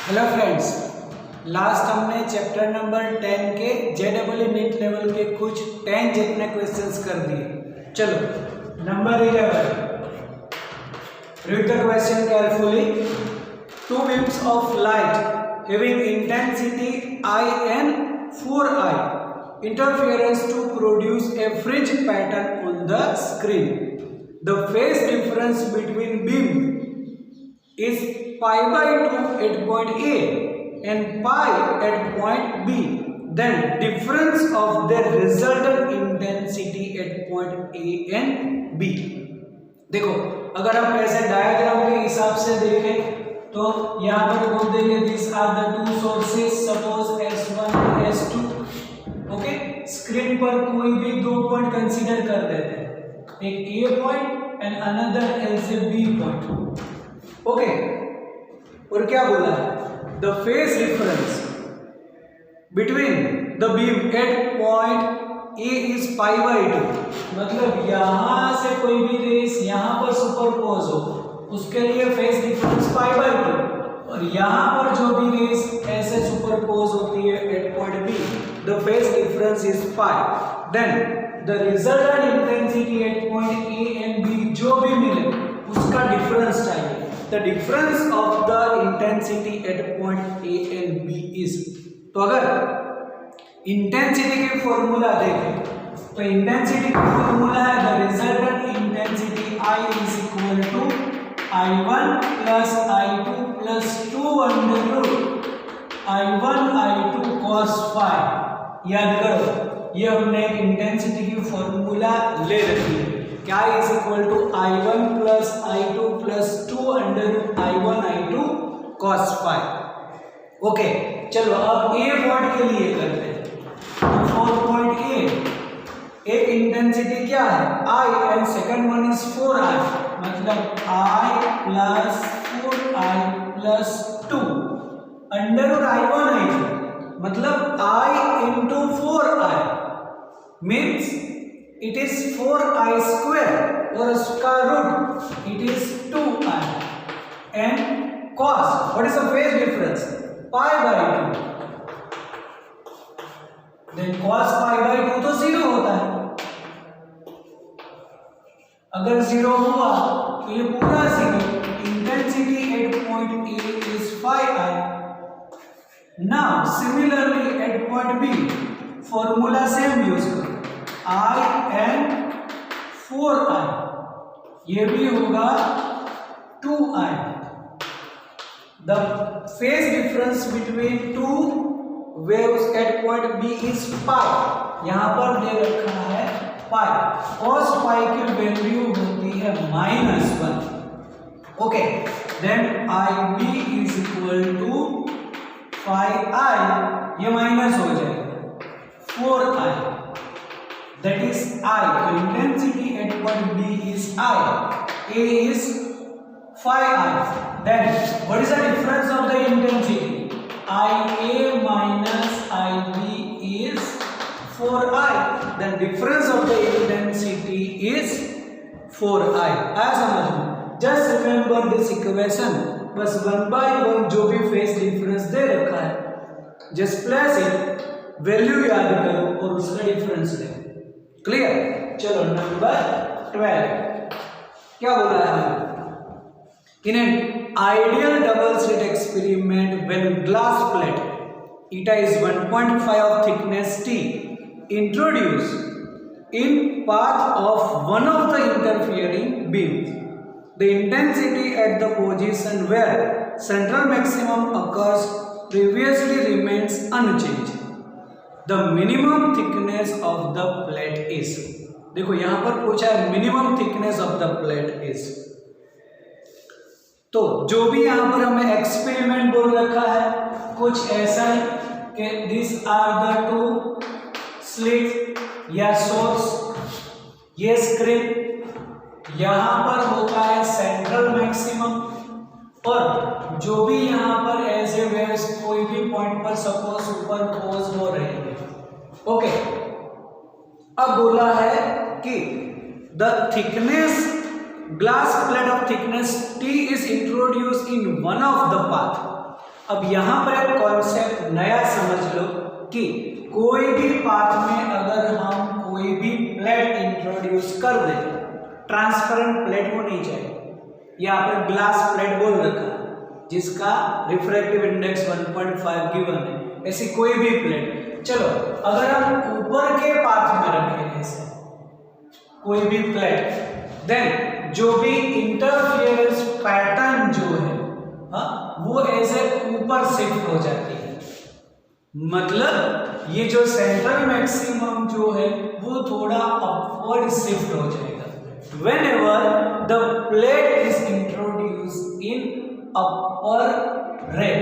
Hello friends, last हमने chapter number 10 के JEE NEET level के कुछ 10 जितने क्वेश्चंस कर दिए। चलो number 11, read the question carefully. Two beams of light having intensity I and 4I interference to produce a fringe pattern on the screen. The phase difference between beam is pi by 2 at point A and pi at point B. Then difference of their resultant intensity at point A and B. देखो, अगर हम ऐसे diagram के हिसाब से देखें तो यहाँ पर बोल देंगे this are the two sources, suppose S1 और S2। ओके, स्क्रीन पर कोई भी दो पॉइंट कंसीडर कर देते हैं, एक A point and another as a B point. Okay, और क्या बोला है? The phase difference between the beam at point A is pi by 2। मतलब यहां से कोई भी रेस यहां पर सुपरपोज हो, उसके लिए फेज डिफरेंस पाई बाई 2, और यहां पर जो भी रेस ऐसे सुपरपोज होती है at point B, the phase difference is pi. Then the resultant intensity at point A and B जो भी मिले उसका डिफरेंस चाहिए। The difference of the intensity at point A and B is, तो अगर इंटेंसिटी की फॉर्मूला देखें तो इंटेंसिटी की फॉर्मूला है the resultant intensity I is equal to I1 plus I2 plus 2 under root I1 I2 cos phi। याद करो, ये हमने एक इंटेंसिटी की फॉर्मूला ले रखी है, क्या is equal to I1 plus I2 plus 2 under I1 I2 cos phi। Okay, चलो अब A पॉइंट के लिए करते हैं। फोर्थ पॉइंट A, एक इंटेंसिटी क्या है I and second one is 4I, मतलब I plus 4I plus 2 under I1 I2, मतलब I into 4I means it is 4I square और उसका root it is 2I and cos, what is the phase difference? Pi by 2, then cos pi by 2 तो 0 होता है। अगर 0 हुआ तो ये पूरा 0, intensity at point A is 5I। now similarly at point B formula same use करो, I and 4I, ये भी होगा 2I। The phase difference between two waves at point B is pi, यहाँ पर दे रखा है pi, cos pi की value होती है -1। Okay, then IB is equal to 5I, ये माइनस हो जाएगा 4I, that is I, the intensity at point B is I, A is 5I, then what is the difference of the intensity? IA minus IB is 4I, then difference of the intensity is 4I। आया समझ में? just remember this equation, बस 1 by 1 जो भी phase difference दे रखा है just place it, value याद करो और उसका डिफरेंस ले। क्लियर? चलो नंबर 12, क्या बोला है? In an ideal double slit experiment when glass plate eta is 1.5 of thickness T introduced in path of one of the interfering beams, the intensity at the position where central maximum occurs previously remains unchanged. The minimum thickness of the plate is, देखो यहां पर पूछा है minimum thickness of the plate is, तो जो भी यहां पर हमें एक्सपेरिमेंट बोल रखा है कुछ ऐसा है कि this are the two slit या सोर्स, ये स्क्रीन यहां पर होता है सेंट्रल मैक्सिमम, और जो भी यहां पर ऐसे वेव्स कोई भी पॉइंट पर सपोज सुपरपोज हो रही है। ओके, अब बोला है कि the thickness glass plate of thickness T is introduced in one of the path, अब यहाँ पर एक कॉन्सेप्ट नया समझ लो कि कोई भी पाथ में अगर हम कोई भी प्लेट इंट्रोड्यूस कर दें, ट्रांसपेरेंट प्लेट होनी चाहिए, यहाँ पर ग्लास प्लेट बोल रखा है जिसका रिफ्रैक्टिव इंडेक्स 1.5 गिवन है, ऐसी कोई भी प्लेट। चलो अगर हम ऊपर के पाथ में रखें ऐसे कोई भी प्लेट, देन जो भी इंटरफेरेंस पैटर्न जो है वो ऐसे ऊपर शिफ्ट हो जाती है, मतलब ये जो सेंट्रल मैक्सिमम जो है वो थोड़ा अपवर्ड शिफ्ट हो जाएगा whenever the plate is introduced in upper ray।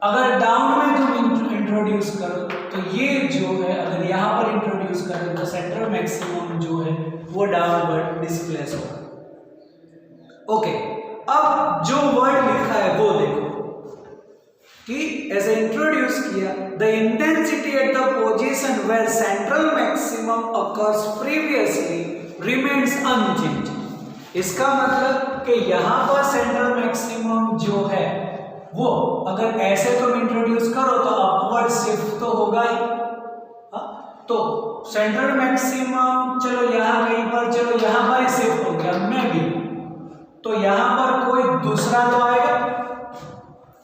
अगर डाउन में तुम इंट्रोड्यूस करो तो ये जो है, अगर यहाँ पर इंट्रोड्यूस करो तो सेंट्रल मैक्सिमम जो है वो डाउनवर्ड डिस्प्लेस होगा। ओके, अब जो वर्ड लिखा है वो देखो कि ऐसे इंट्रोड्यूस किया, the intensity at the position where central maximum occurs previously remains unchanged. इसका मतलब कि यहाँ पर सेंट्रल मैक्सिमम जो है वो अगर ऐसे तुम इंट्रोड्यूस करो तो अपवर्ड शिफ्ट तो होगा ही। तो सेंट्रल मैक्सिमम चलो यहाँ कहीं पर, चलो यहाँ पर ही शिफ्ट हो गया मैं भी, तो यहाँ पर कोई दूसरा तो आएगा,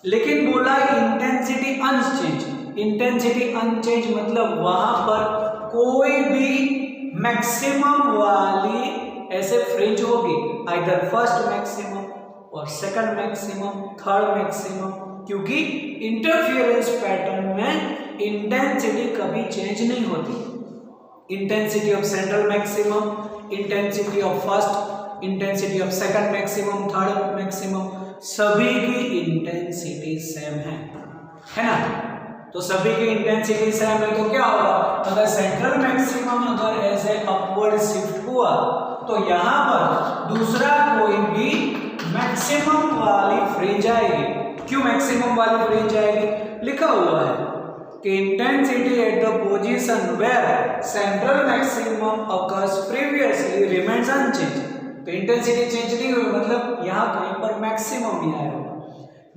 लेकिन बोला इंटेंसिटी अनचेंज। इंटेंसिटी अनचेंज मतलब वहां पर कोई भी मैक्सिमम वाली ऐसे फ्रिंज होगी, आइदर फर्स्ट मैक्सिमम और सेकंड मैक्सिमम, थर्ड मैक्सिमम, क्योंकि इंटरफेरेंस पैटर्न में इंटेंसिटी कभी चेंज नहीं होती। Intensity of central maximum, intensity of first, intensity of second maximum, third maximum, सभी की इंटेंसिटी सेम है ना। तो सभी की इंटेंसिटी सेम है तो क्या होगा, अगर सेंट्रल मैक्सिमम अगर ऐसे अपवर्ड शिफ्ट हुआ तो यहाँ पर दूसरा कोई भी मैक्सिमम वाली फ्रिंज आएगी। क्यों मैक्सिमम वाली फ्रिंज आएगी, लिखा हुआ है कि intensity at the position where central maximum occurs previously remains unchanged. तो इंटेंसिटी चेंज नहीं हुई, मतलब यहाँ कहीं पर मैक्सिमम ही आया होगा।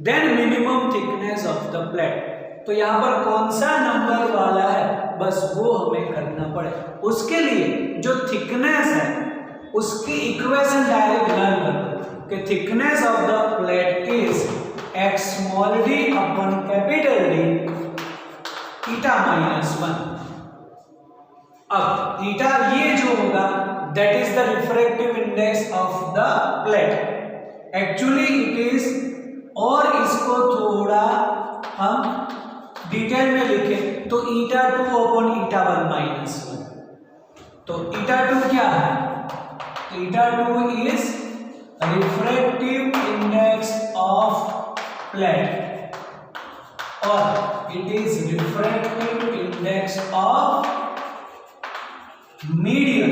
Then minimum thickness of the plate, तो यहाँ पर कौन सा नंबर वाला है बस वो हमें करना पड़े। उसके लिए जो थिकनेस है उसकी इक्वेशन डायरेक्ट लर्न कर दो कि thickness of the plate is x small d upon capital D ईटा -1। अब ईटा ये जो होगा that is the refractive index of the plate, actually it is, और इसको थोड़ा हम डिटेल में लिखें तो ईटा 2 अपॉन ईटा 1 -1। तो ईटा 2 क्या है, तो eta 2 is refractive index of plate और it is refractive index of medium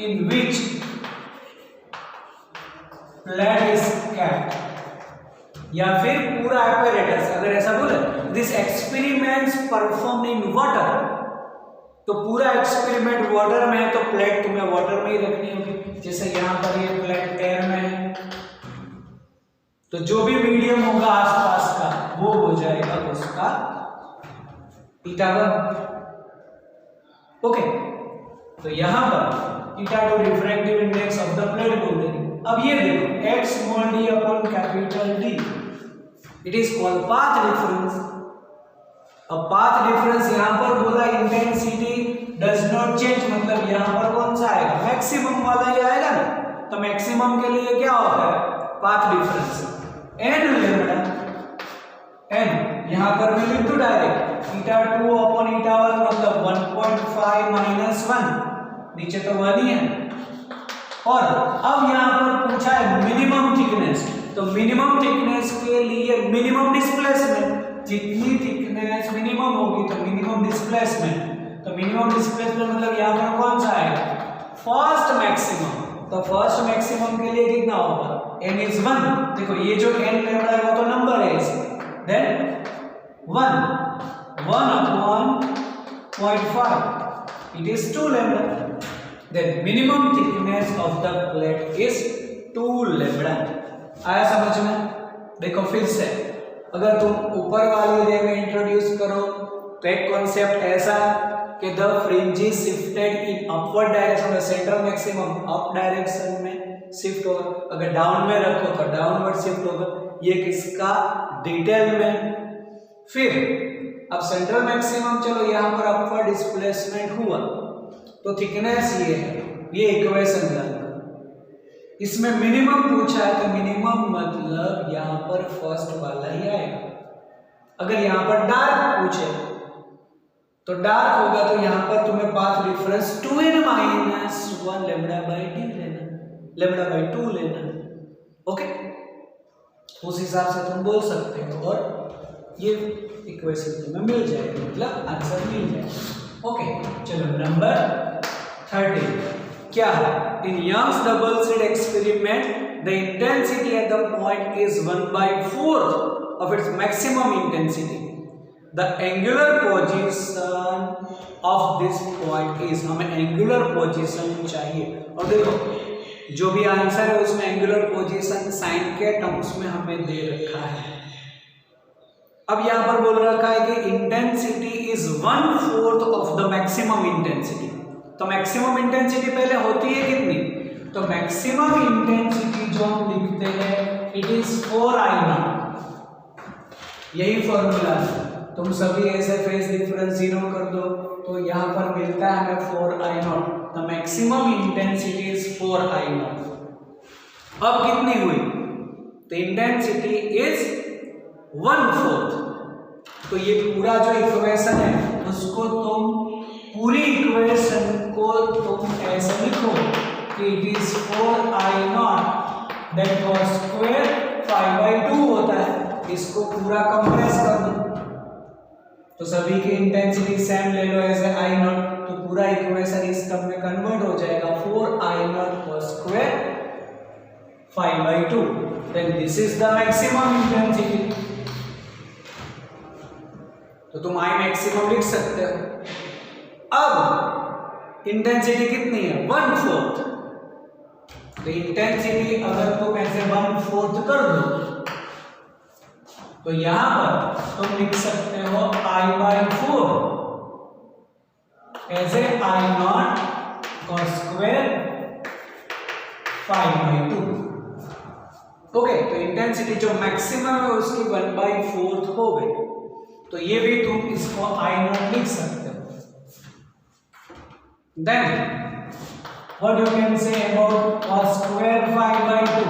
in which plate is kept, या फिर पूरा apparatus अगर ऐसा बोले, this experiments performed in water, तो पूरा एक्सपेरिमेंट वाटर में है तो प्लेट तुम्हें वाटर में ही रखनी होगी। जैसे यहाँ पर ये प्लेट एयर में है तो जो भी मीडियम होगा आसपास का वो हो जाएगा उसका ईटा 1। ओके, तो यहाँ पर ईटा 2 refractive index of the plate बोल देंगे। अब ये देखो x small d upon capital D, it is called path difference. अब पाथ डिफरेंस यहाँ पर बोला इंटेंसिटी डज नॉट चेंज, मतलब यहाँ पर कौन सा आएगा, मैक्सिमम वाला ही आएगा ना। तो मैक्सिमम के लिए क्या होता है path difference n lambda n, यहाँ पर मैं लिख दूं डायरेक्ट ईटा 2 अपॉन ईटा 1 मतलब 1.5 -1, नीचे तो 1 ही है। और अब यहाँ पर पूछा है मिनिमम थिकनेस, तो मिनिमम थिकनेस के लिए मिनिमम डिस्प्लेसमेंट, जितनी थिकनेस मिनिमम होगी तो मिनिमम डिस्प्लेसमेंट। तो मिनिमम डिस्प्लेसमेंट मतलब यहाँ पर कौन सा आएगा फर्स्ट मैक्सिमम। तो फर्स्ट मैक्सिमम के लिए कितना होगा n is 1, देखो ये जो n लैम्डा है वो तो नंबर है इसमें, then 1 upon 0.5 it is 2 lambda, then minimum thickness of the plate is 2 lambda। आया समझ में? देखो फिर से अगर तुम ऊपर वाली रे में इंट्रोड्यूस करो तो एक कॉन्सेप्ट ऐसा कि the fringe is shifted in upward direction, central maximum up direction में शिफ्ट होगा, अगर डाउन में रखो तो डाउनवर्ड शिफ्ट होगा। ये किसका डिटेल में। फिर अब सेंट्रल मैक्सिमम चलो यहाँ पर अपवर्ड डिस्प्लेसमेंट हुआ तो थिकनेस ये है, ये इक्वेशन लगा। इसमें मिनिमम पूछा है तो मिनिमम मतलब यहाँ पर फर्स्ट वाला ही आएगा। अगर यहाँ पर डार्क पूछे तो डार्क होगा तो यहाँ पर तुम्हें पाथ डिफरेंस 2n - 1 λ/d लेना, λ/2 लेना। ओके, उस हिसाब से तुम बोल सकते हो और ये इक्वेशन तुम्हें मिल जाएगी, मतलब आंसर मिल जाएगा। ओके, चलो नंबर 13 क्या है? In Young's double slit experiment the intensity at the point is 1/4 of its maximum intensity. The angular position of this point is, हमें एंगुलर पोजीशन चाहिए। और देखो जो भी आंसर है उसमें एंगुलर पोजीशन साइन के टर्म्स में हमें दे रखा है। अब यहां पर बोल रखा है कि intensity is 1/4 of the maximum intensity. तो मैक्सिमम इंटेंसिटी पहले होती है कितनी? तो मैक्सिमम इंटेंसिटी जो हम लिखते हैं इट इज 4I0, यही फॉर्मूला है। तुम सभी ऐसे फेज डिफरेंस 0 कर दो तो यहाँ पर मिलता है हमें 4I0। The maximum intensity is 4I0। अब कितनी हुई? तो इंटेंसिटी इज 1/4। तो ये पूरा जो इक्वेशन है उसको तुम पूरी इक्वेशन को तुम ऐसे लिखो कि it is 4I0 that was square 5/2 होता है। इसको पूरा कंप्रेस कर दो तो सभी की इंटेंसिटी सेम ले लो ऐसे I0, तो पूरा इक्वेशन इस टर्म में कन्वर्ट हो जाएगा 4I0 square 5/2। Then this is the maximum intensity. तो तुम I मैक्सिमम लिख सकते हो। अब इंटेंसिटी कितनी है? 1/4। तो इंटेंसिटी अगर तुम ऐसे 1/4 कर दो तो यहां पर तुम लिख सकते हो I/4 ऐसे I0 cos स्क्वायर 5/2। ओके, तो इंटेंसिटी जो मैक्सिमम है उसकी 1/4 हो गई। तो ये भी तुम इसको I0 लिख सकते हो। Then what you can say about cos square 5/2?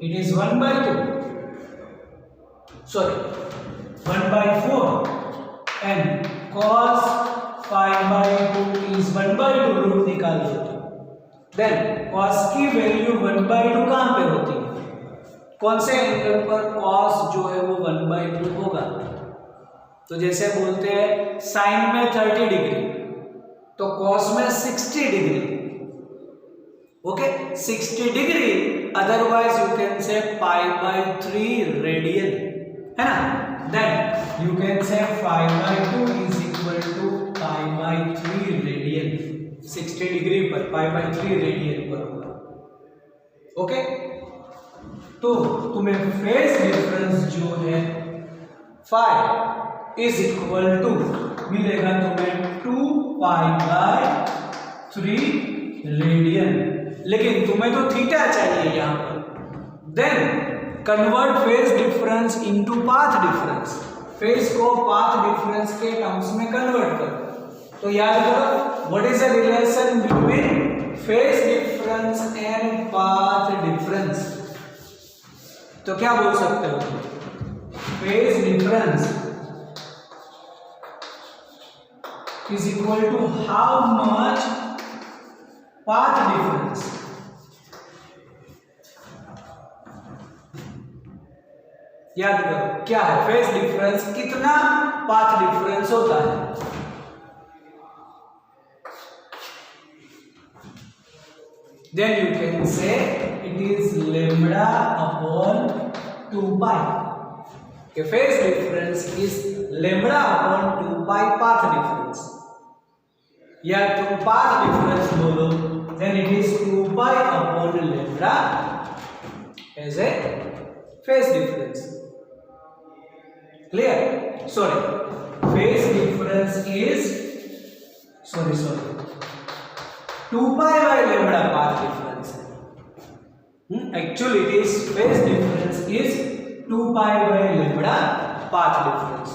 It is 1/2. Sorry, 1/4 and cos 5/2 is 1/2, root निकाल दो। Then cos की वैल्यू 1/2 कहाँ पे होती है? कौन से एंगल पर cos जो है वो 1/2 होगा? तो जैसे बोलते हैं साइन में 30 डिग्री तो cos में 60 degree. Okay, 60 degree, otherwise you can say π/3 radian, है ना? Then you can say 5/2 is equal to π/3 radian. 60 degree पर π/3 रेडियन पर होगा। ओके, तो तुम्हें फेज डिफरेंस जो है 5 इज इक्वल टू मिलेगा तुम्हें 2π/3 रेडियन। लेकिन तुम्हें तो थीटा चाहिए यहाँ पर। Then convert phase difference into path difference. Phase को पाथ डिफरेंस के टर्म्स में कन्वर्ट करो। तो याद करो what is the relation between phase difference and path difference. तो क्या बोल सकते हो? Phase difference is equal to how much path difference। याद करो क्या है फेज डिफरेंस, कितना पाथ डिफरेंस होता है। Then you can say it is lambda upon 2π। Phase difference is lambda upon 2π path difference, या तुम पाथ डिफरेंस बोलो then it is 2π upon lambda as a phase difference. Clear? Sorry, phase difference is 2 pi by lambda path difference है। Actually it is phase difference is 2 pi by lambda path difference.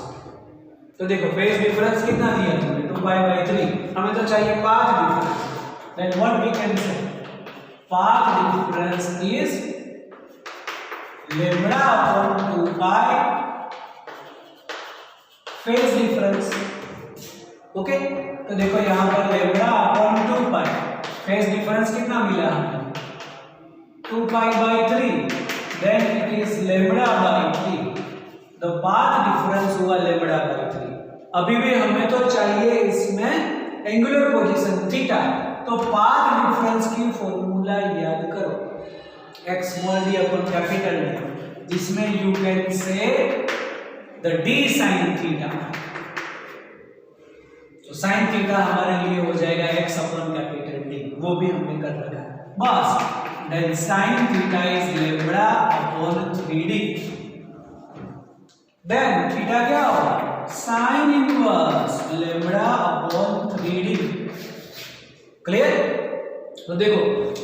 तो देखो phase difference कितना दिया तुमने, 2 pi by 3, हमें तो चाहिए path difference. Then what we can say, path difference is lambda upon 2 pi phase difference. Okay, तो देखो यहां पर lambda upon 2 pi, phase difference कितना मिला हमें, 2 pi by 3, then it is lambda by 3, the path difference हुआ lambda by 3। अभी भी हमें तो चाहिए इसमें एंगुलर पोजीशन थीटा, तो पाथ डिफरेंस की फॉर्मूला याद करो, x small d upon capital D, जिसमें यू कैन से द d sin थीटा। तो sin थीटा हमारे लिए हो जाएगा x अपॉन कैपिटल D, वो भी हमने कर रखा है बस। Then sin theta is lambda upon 3d, then theta क्या होगा, sin inverse lambda upon 3d। Clear? तो देखो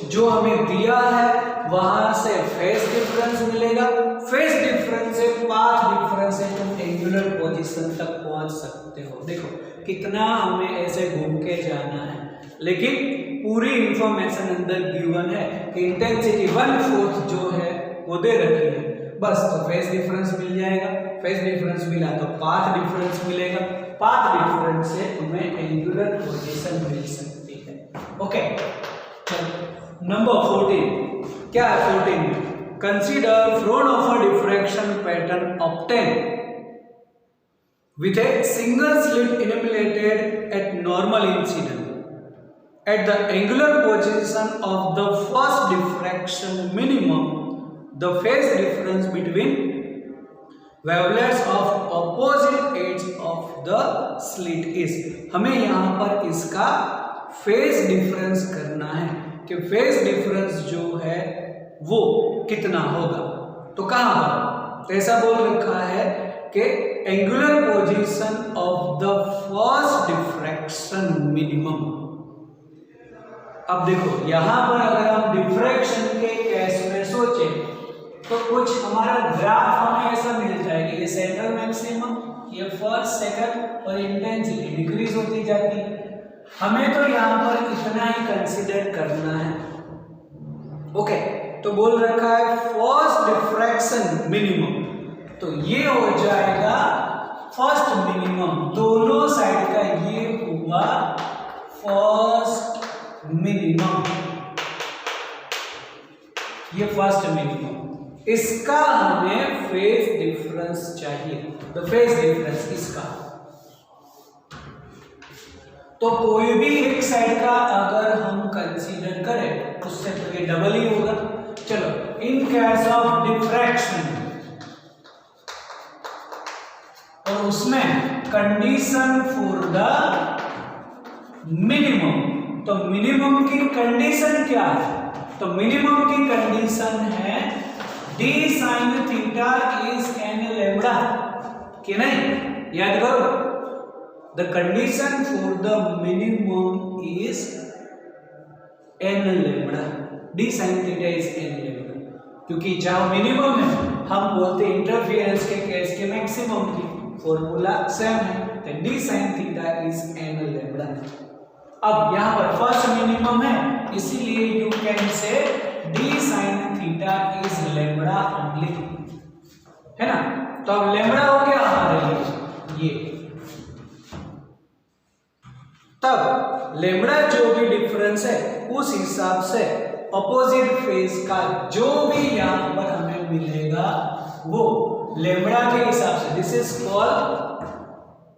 जो हमें दिया है वहां से फेज डिफरेंस मिलेगा, फेज डिफरेंस से पाथ डिफरेंस से तुम एंगुलर पोजीशन तक पहुंच सकते हो। देखो कितना हमें ऐसे घूम के जाना है, लेकिन पूरी इंफॉर्मेशन अंदर गिवन है कि इंटेंसिटी 1/4 जो है वो दे रखी है बस। तो फेज डिफरेंस मिल जाएगा, फेज डिफरेंस मिला तो पाथ डिफरेंस मिलेगा, पाथ डिफरेंस से तुम्हें एंगुलर पोजीशन मिल सकती है। ओके, नंबर 14 क्या है? 14 consider Fraunhofer diffraction pattern obtained with a single slit illuminated at normal incidence at the angular position of the first diffraction minimum. The phase difference between wavelets of opposite edge of the slit is, हमें यहाँ पर इसका phase difference करना है कि phase difference जो है वो कितना होगा। तो कहां पर, तो ऐसा बोल रखा है कि angular position of the first diffraction minimum. अब देखो यहां पर अगर हम डिफ्रैक्शन के केस में सोचे तो कुछ हमारा ग्राफ हमें ऐसा मिल जाएगा, ये सेंट्रल मैक्सिमम, ये फर्स्ट सेकंड और इंटेंसिटी डिक्रीज होती जाती है। हमें तो यहां पर इतना ही कंसीडर करना है। ओके, तो बोल रखा है फर्स्ट डिफ्रैक्शन मिनिमम, तो ये हो जाएगा फर्स्ट मिनिमम, दोनों साइड का ये हुआ फर्स्ट मिनिमम, ये फर्स्ट मिनिमम। इसका हमें फेज डिफरेंस चाहिए, तो फेज डिफरेंस इसका, तो कोई भी एक साइड का अगर हम कंसीडर करें उससे तो ये डबल ही होगा। चलो, इन केस ऑफ डिफ्रैक्शन, और उसमें कंडीशन फॉर द मिनिमम, तो मिनिमम की कंडीशन क्या है, तो मिनिमम की कंडीशन है d sin theta is n lambda, कि नहीं? याद करो, the condition for the minimum is n lambda, d sin theta is n lambda, क्योंकि जहां मिनिमम है हम बोलते इंटरफेरेंस के केस के मैक्सिमम की फॉर्मूला सेम है, तो d sin theta is n lambda. अब यहाँ पर फर्स्ट मिनिमम है, इसीलिए यू कैन से d sin theta is lambda only, है ना? तो अब लैम्बडा हो गया हमारे लिए ये। तब लैम्बडा जो भी डिफरेंस है उस हिसाब से अपोजिट फेज का जो भी यहाँ पर हमें मिलेगा वो लैम्बडा के हिसाब से, this is called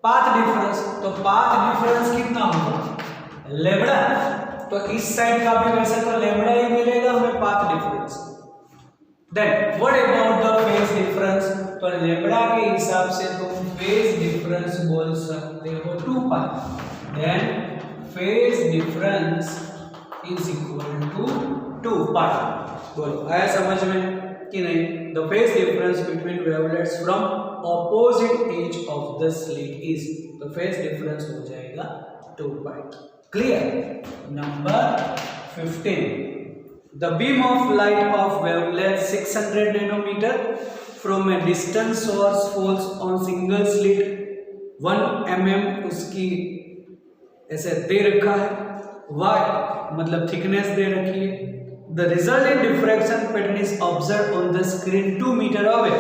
path difference. तो पाथ डिफरेंस कितना होगा, लैम्बडा, तो इस साइड का भी वैसे तो लैम्बडा ही मिलेगा हमें path difference. Then what about the phase difference, तो लैम्बडा के हिसाब से तुम फेज डिफरेंस बोल सकते हो 2 pi, then phase difference is equal to 2 pi. बोलो आया समझ में? कि नहीं? The phase difference between wavelets from opposite edge of the slit is, तो फेज डिफरेंस हो जाएगा 2 pi. Clear? Number 15, the beam of light of wavelength 600 nanometer from a distant source falls on single slit 1 mm, उसकी ऐसे दे रखा है, y मतलब thickness दे रखी है। The resultant diffraction pattern is observed on the screen 2 meter away,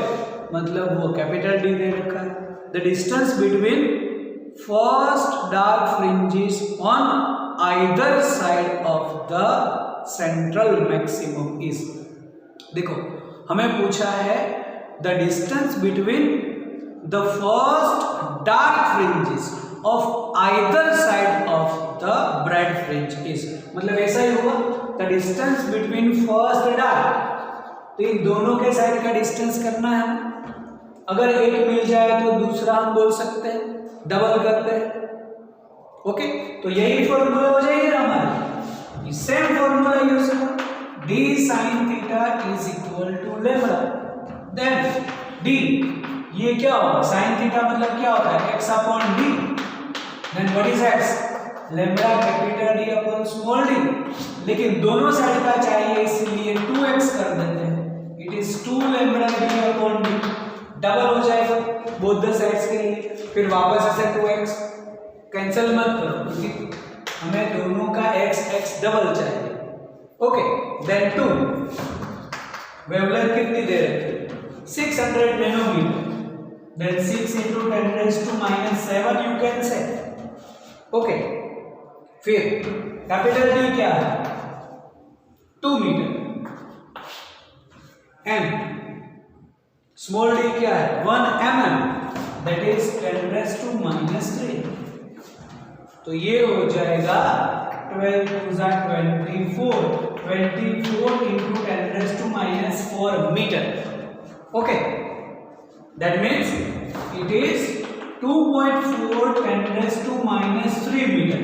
मतलब वो capital D दे रखा है। The distance between first dark fringes on either side of the central maximum is, देखो हमें पूछा है the distance between the first dark fringes of either side of the bright fringe is, मतलब ऐसा ही होगा the distance between first dark, तो इन दोनों के साइड का डिस्टेंस करना है। अगर एक मिल जाए तो दूसरा हम बोल सकते हैं, डबल करते हैं। ओके, तो यही फॉर्मूला हो जाएगी ना हमारा, सेम फॉर्मूला यूज करो, d sin theta is equal to lambda, then d ये क्या होगा, sin थीटा मतलब क्या होता है x upon d, then what is x, lambda capital D upon small d, लेकिन दोनों साइड का चाहिए इसलिए 2x कर देते हैं, it is 2 lambda d upon d, double हो जाएगा बोथ द साइड्स के लिए, फिर वापस ऐसे 2x, कैंसिल मत करो क्योंकि हमें दोनों का x डबल चाहिए। ओके, देन 2 वेवलेंथ कितनी दे रखी है 600 nanometre, then 6 into 10 raised to -7 you can say. Okay, फिर कैपिटल D क्या है 2 मीटर, एंड स्मॉल d क्या है 1 mm, that is 10 raised to -3, तो ये हो जाएगा 12 to 24, 24 into 10 raised to -4 metre. Okay, that means it is 2.4 10 raised to -3 metre,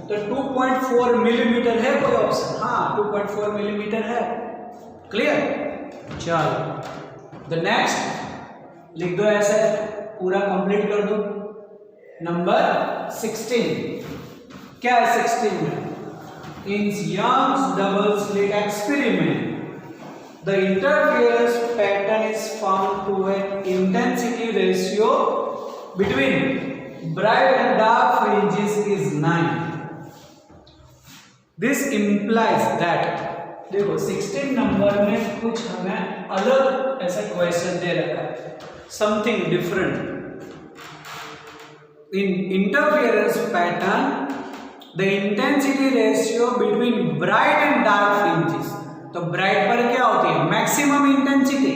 तो 2.4 मिलीमीटर है कोई ऑप्शन? हाँ, 2.4 मिलीमीटर है। क्लियर? चलो द नेक्स्ट लिख दो, ऐसे पूरा कंप्लीट कर दो। नंबर 16, क्या है 16 में? In Young's double slit experiment the interference pattern is found to an intensity ratio between bright and dark fringes is 9। This implies that, देखो 16 नंबर में कुछ हमें अलग ऐसा क्वेश्चन दे रखा है, something different. In interference pattern, the intensity ratio between bright and dark fringes, तो bright पर क्या होती है मैक्सिमम इंटेंसिटी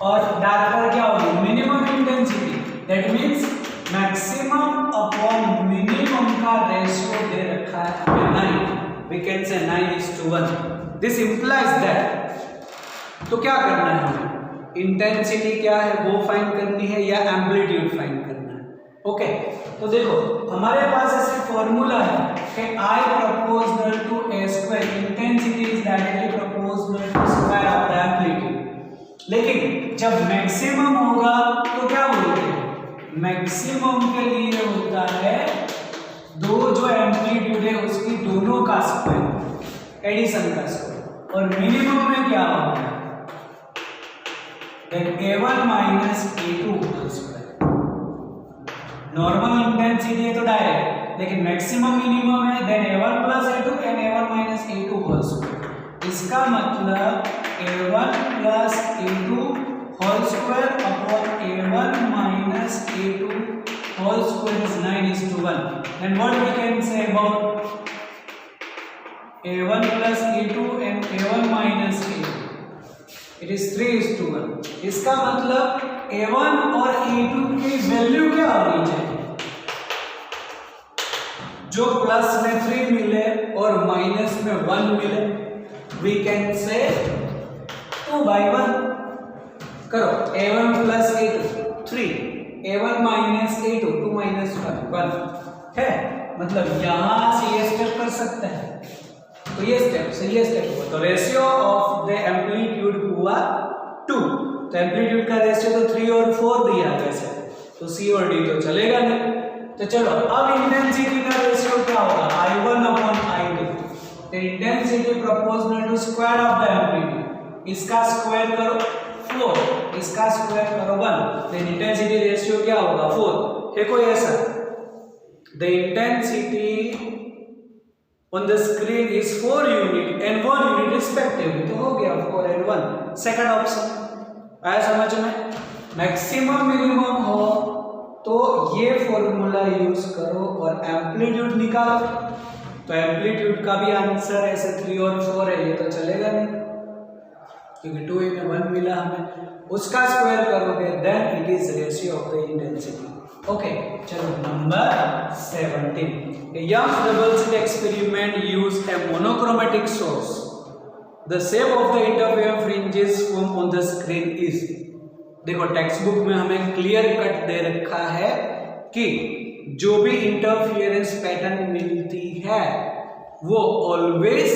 और डार्क पर क्या होती है minimum intensity, that means maximum upon minimum का रेशियो दे रखा है 9, we can say 9:1। this implies that, तो क्या करना है हमें, इंटेंसिटी क्या है वो फाइंड करनी है या एम्पलीट्यूड फाइंड करना है। ओके, तो देखो हमारे पास ऐसे फॉर्मूला है कि I proportional to a square, intensity is directly proportional to square of the amplitude, लेकिन जब मैक्सिमम होगा तो क्या बोलते हैं, मैक्सिमम के लिए होता है दो जो एम्पलीट्यूड है उसकी दोनों का स्क्वायर, एडिशन का स्क्वायर, और मिनिमम में क्या होता है then a1 minus a2 whole square. Normal intensity है तो डायरेक्ट, लेकिन मैक्सिमम मिनिमम है then a1 plus a2 and a1 minus a2 whole square. इसका मतलब a1 plus a2 whole square upon a1 minus a2 whole square is 9:1। then what we can say about a1 plus a2 and a1 minus a2, it is 3:1। इसका मतलब a1 और a2 की value क्या होनी चाहिए, जो प्लस में 3 मिले और माइनस में 1 मिले, वी कैन से 2/1 करो, a1 plus a2 3, a1 minus a2 2 minus 1 है, मतलब यहां से ये स्टेप कर सकते हैं, तो ये स्टेप से ये स्टेप हुआ, तो रेशियो ऑफ द एम्पलीट्यूड हुआ तो एम्पलीट्यूड का रेशियो तो 3 और 4 दिया है वैसे, तो सी और डी तो चलेगा नहीं। तो चलो अब इंटेंसिटी का रेशियो क्या होगा, I1 अपॉन I2। तो intensity proportional to square of the amplitude, इसका स्क्वायर करो 4, इसका स्क्वायर करो 1, देन इंटेंसिटी रेशियो क्या होगा 4। है कोई ऐसा, the intensity on the screen is 4 unit and 1 unit respectively, तो हो गया 4 and 1, सेकंड ऑप्शन आया समझ में। मैक्सिमम मिनिमम हो तो ये फॉर्मूला यूज करो और एम्पलीट्यूड निकालो। तो एम्पलीट्यूड का भी आंसर ऐसे 3 और 4 है, ये तो चलेगा नहीं क्योंकि 2 में 1 मिला हमें, उसका स्क्वायर करोगे then it is ratio of the intensity. Okay चलो number 17, Young's double slit experiment used a monochromatic source. The shape of the interference fringes formed on the screen is, देखो टेक्स्ट बुक में हमें clear cut दे रखा है कि जो भी interference pattern मिलती है वो ऑलवेज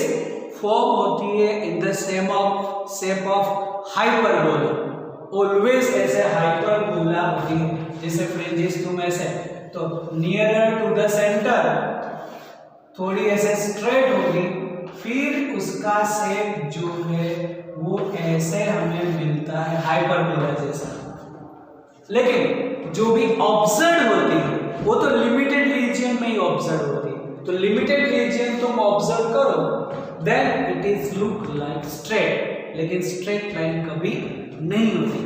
फॉर्म होती है in the shape of hyperbola, always ऐसे हाइपरबोला होती है, जैसे फ्रिंजेस तुम ऐसे, तो नियरर टू द सेंटर थोड़ी ऐसे स्ट्रेट होगी, फिर उसका शेप जो है वो ऐसे हमें मिलता है हाइपरबोला जैसा। लेकिन जो भी ऑब्जर्व होती है वो तो लिमिटेड रीजन में ही ऑब्जर्व होती है, तो लिमिटेड रीजन तुम ऑब्जर्व करो then it is look like straight, लेकिन स्ट्रेट लाइन कभी नहीं होती।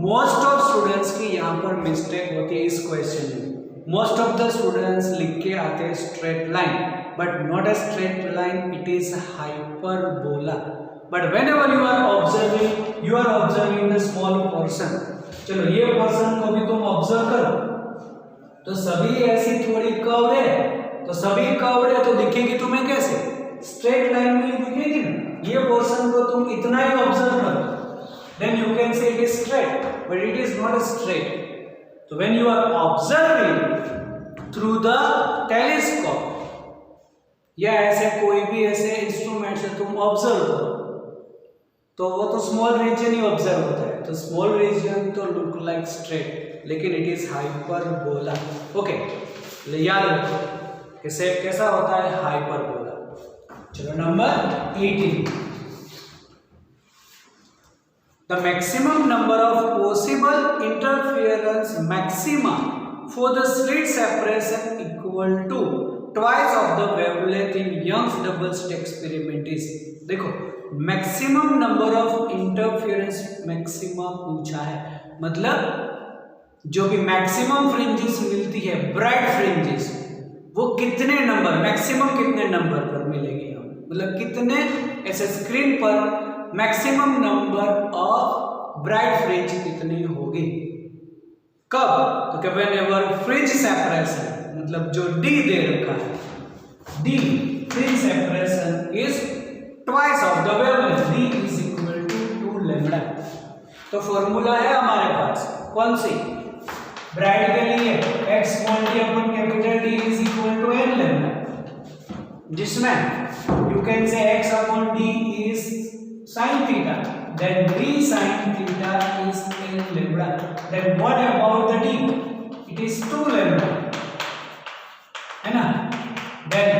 मोस्ट ऑफ स्टूडेंट्स की यहाँ पर मिस्टेक होती है इस क्वेश्चन में। मोस्ट ऑफ द स्टूडेंट्स लिख के आते हैं straight line, but not a straight line, it is hyperbola. But whenever you are observing the small portion, चलो ये पोर्शन को भी तुम ऑब्जर्व करो, तो सभी ऐसी थोड़ी कर्व है, तो सभी कर्व है तो दिखेगी तुम्हें कैसे, स्ट्रेट लाइन में ही दिखेगी ना। ये पोर्शन को तुम इतना ही ऑब्जर्व करो then you can say it is straight, but it is not straight. So when you are observing through the telescope या ऐसे कोई भी ऐसे इंस्ट्रूमेंट से तुम ऑब्जर्व करो तो वो तो स्मॉल रीजन ही ऑब्जर्व होता है, तो स्मॉल रीजन तो लुक लाइक स्ट्रेट, लेकिन इट इज हाइपरबोला। ओके याद रखो कि शेप कैसा होता है, हाइपरबोला। चलो number 18, the maximum number of possible interference maxima for the slit separation equal to twice of the wavelength in Young's double slit experiment is, देखो maximum number of interference maxima पूछा है, मतलब जो भी मैक्सिमम फ्रिंजेस मिलती है bright fringes वो कितने नंबर, मैक्सिमम कितने नंबर पर मिलेगी, मतलब कितने ऐसे स्क्रीन पर maximum number of bright fringe कितनी होगी, कब, तो कि व्हेनेवर फ्रिंज सेपरेशन, मतलब जो डी दे रखा है, D fringe separation is twice of the wavelength, D is equal to 2 lambda. तो फॉर्मूला है हमारे पास कौन सी, ब्राइट के लिए x small d upon capital D is equal to n lambda, जिसमें you can say x upon d is sin theta, then d sin theta is n lambda. Then what about the d? It is 2 lambda, है ना। Then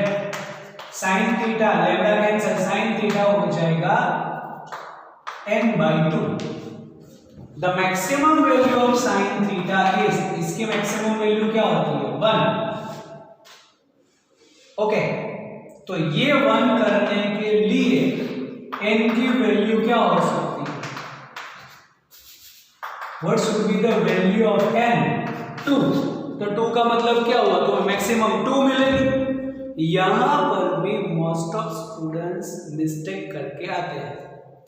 sin theta lambda cancel, sin theta हो जाएगा n by 2. The maximum value of sin theta is, इसकी maximum value क्या होती है, 1. Okay तो ये 1 करने के लिए n की वैल्यू क्या हो सकती है, what should be the value of n, 2, तो 2 का मतलब क्या हुआ, तो मैक्सिमम 2 मिलेगी। यहां पर भी मोस्ट ऑफ स्टूडेंट्स मिस्टेक करके आते हैं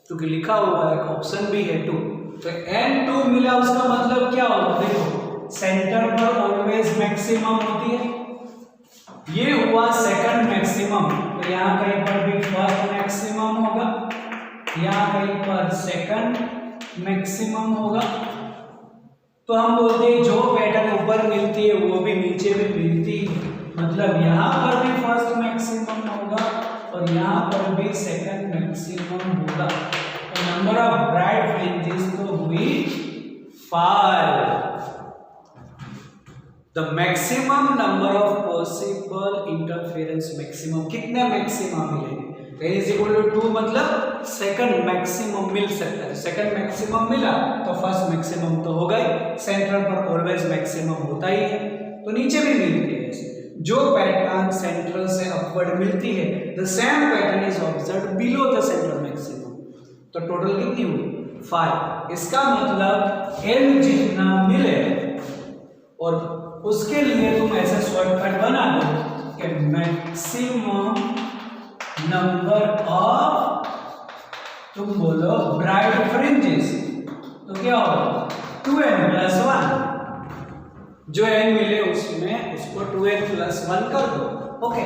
क्योंकि लिखा हुआ है ऑप्शन भी है 2, तो n 2 मिला उसका मतलब क्या होगा, देखो सेंटर पर ऑलवेज मैक्सिमम होती है, ये हुआ सेकंड मैक्सिमम, तो यहाँ कहीं पर भी फर्स्ट मैक्सिमम होगा, यहाँ कहीं पर सेकंड मैक्सिमम होगा, तो हम बोलते हैं जो पैटर्न ऊपर मिलती है वो भी नीचे में मिलती है, मतलब यहाँ पर भी फर्स्ट मैक्सिमम होगा और यहाँ पर भी सेकंड मैक्सिमम होगा, तो नंबर ऑफ ब्राइट फ्रिंजेस तो हुई 5. The maximum number of possible interference maximum, कितने मैक्सिमम मिलेंगे? इज इक्वल टू 2 मतलब सेकंड मैक्सिमम मिल सकता है। सेकंड मैक्सिमम मिला तो फर्स्ट मैक्सिमम तो होगा ही, सेंटर पर ऑलवेज मैक्सिमम होता ही है, तो नीचे भी मिलती है। जो पैटर्न सेंट्रल से अपवर्ड मिलती है, the same pattern is observed below the central maximum. तो टोटल कितनी हुई? 5। इसका मतलब n जितना मिले और उसके लिए तुम ऐसे शॉर्टकट बना दो कि मैक्सिमम नंबर ऑफ, तुम बोलो ब्राइट फ्रिंजेस, तो क्या होगा? 2n+1। जो n मिले उसमें उसको 2n+1 कर दो। ओके,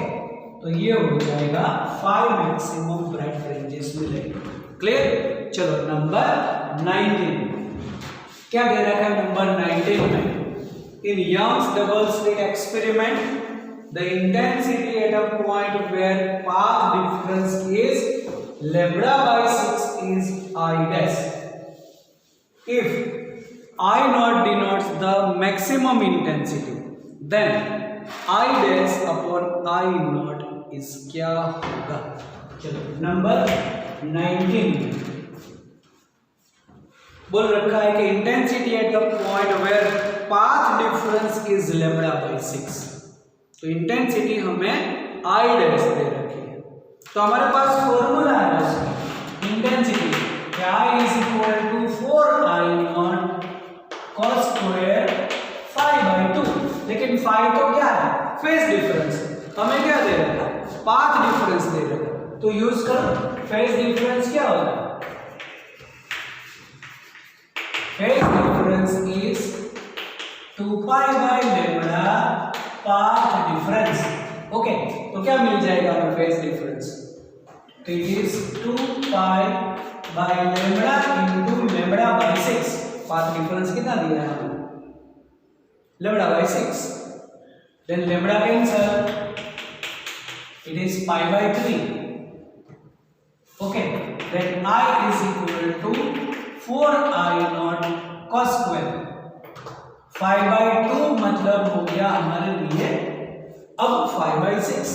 तो ये हो जाएगा 5 मैक्सिमम ब्राइट फ्रिंजेस मिलेंगे। क्लियर? चलो नंबर 19 क्या दे रखा है? नंबर 19 में in Young's double slit experiment the intensity at a point where path difference is lambda by 6 is I dash. If I naught denotes the maximum intensity, then I dash upon I naught is क्या होगा? चलो number 19 बोल रखा है कि intensity at the point where path difference is lambda by 6। तो intensity हमें I dash दे रखी है, तो हमारे पास फॉर्मूला है उसका intensity I is equal to 4I0 cos square 5/2। लेकिन 5 तो क्या है? Phase difference. हमें क्या दे रखा है? पाथ डिफरेंस दे रखा है, तो यूज कर। फेज डिफरेंस क्या होगा? Phase difference is 2π/λ path difference. Okay, तो क्या मिल जाएगा हमें फेज डिफरेंस? तो it is 2π/λ into λ/6। Path difference कितना दिया है हमें? λ/6। देन λ cancel, it is π/3। Okay, then I is equal to 4I0 cos square 5/2 मतलब हो गया हमारे लिए अब 5/6।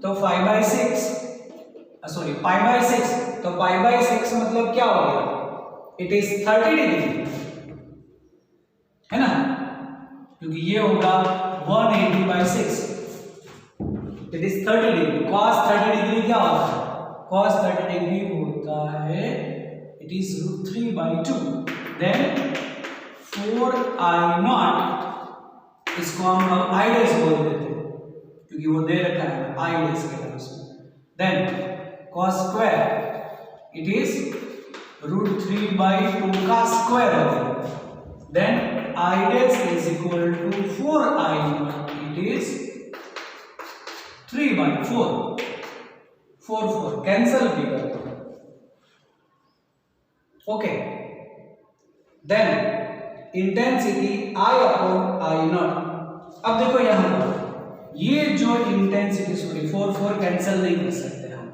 तो 5/6 सॉरी π/6, तो π/6 मतलब क्या हो गया? इट इज 30 डिग्री, है ना? क्योंकि ये होगा 180/6, it is 30 degree. cos 30 degree क्या होता है? cos 30 डिग्री होता है इट इज √3/2। देन 4I0 इसको हम I डैश बोल देते हैं क्योंकि वो दे रखा है I डैश के टर्म्स में। Then cos square it is √3/2 का स्क्वायर होगा। Then I dash is equal to 4I0, it is 3/4। 4 cancel भी कर दो। Okay, then intensity I/I0। अब देखो यहां पर ये जो इंटेंसिटी, सॉरी 4 कैंसिल नहीं कर सकते हम,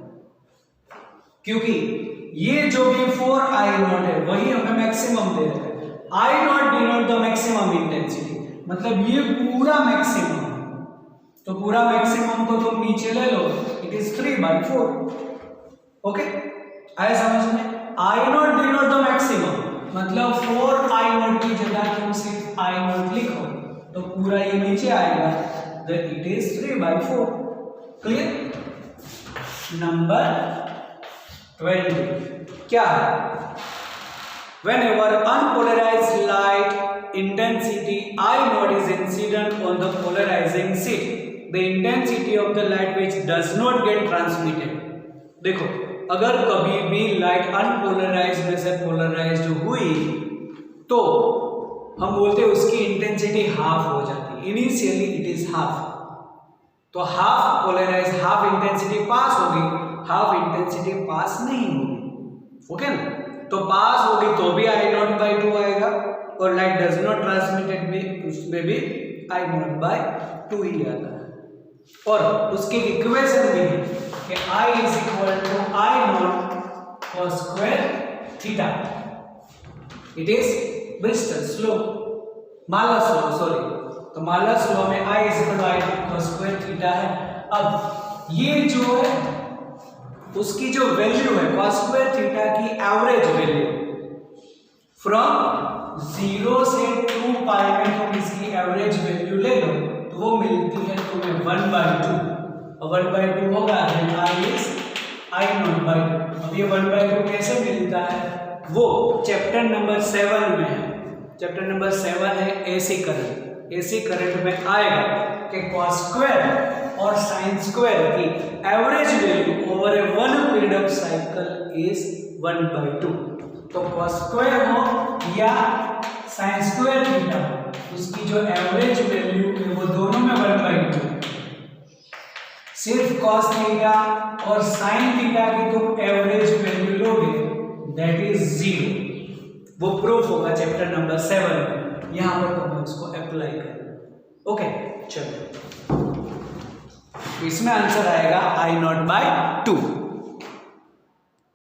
क्योंकि ये जो भी 4I0 है वही हमें मैक्सिमम दे रहा है। I0 denote the maximum intensity, मतलब ये पूरा मैक्सिमम है। तो पूरा मैक्सिमम को तुम नीचे ले लो, इट इज 3/4। ओके, आया समझ में? I0 डिनोट द मैक्सिमम मतलब 4I0 की जगह तुम सिर्फ I0 लिखो तो पूरा ये नीचे आएगा, then it is 3/4। Clear? Number 20 क्या है? Whenever unpolarized light intensity I0 is incident on the polarizing sheet, the intensity of the light which does not get transmitted। देखो, अगर कभी भी लाइट अनपोलराइज्ड में से पोलराइज्ड हुई तो हम बोलते हैं उसकी इंटेंसिटी हाफ हो जाती है। इनिशियली इट इज हाफ, तो हाफ पोलराइज, हाफ इंटेंसिटी पास होगी, हाफ इंटेंसिटी पास नहीं होगी। ओके ना? तो पास होगी तो भी I0/2 आएगा और लाइट डज नॉट ट्रांसमिटेड भी उसमें भी I0/2 ही आता है। और उसकी इक्वेशन भी है कि I is equal to I0 cos square theta. It is Brewster's law, Malus law, sorry. तो मार्लस लॉ में I इज आई cos स्क्वायर थीटा है। अब ये जो है उसकी जो वैल्यू है cos स्क्वायर थीटा की एवरेज वैल्यू फ्रॉम 0 से 2 पाई में तुम इसकी एवरेज वैल्यू ले लो तो वो मिलती है तुम्हें 1/2, और 1/2 होगा देन I इज I0/2। अब ये 1/2 कैसे मिलता है वो चैप्टर नंबर 7 में है। चैप्टर नंबर 7 है एसी करंट। एसी करंट में आएगा कि cos स्क्वायर और sin स्क्वायर की average value over A one period of cycle is 1/2। तो cos स्क्वायर हो या sin स्क्वायर थीटा उसकी जो एवरेज वैल्यू है वो दोनों में 1/2। सिर्फ cos थीटा और sin थीटा की तुम एवरेज वैल्यू लोगे दैट इज 0। वो प्रूफ होगा चैप्टर नंबर 7 में। यहां पर तुम्हें उसको अप्लाई करना। ओके चलो, इसमें आंसर आएगा I0/2।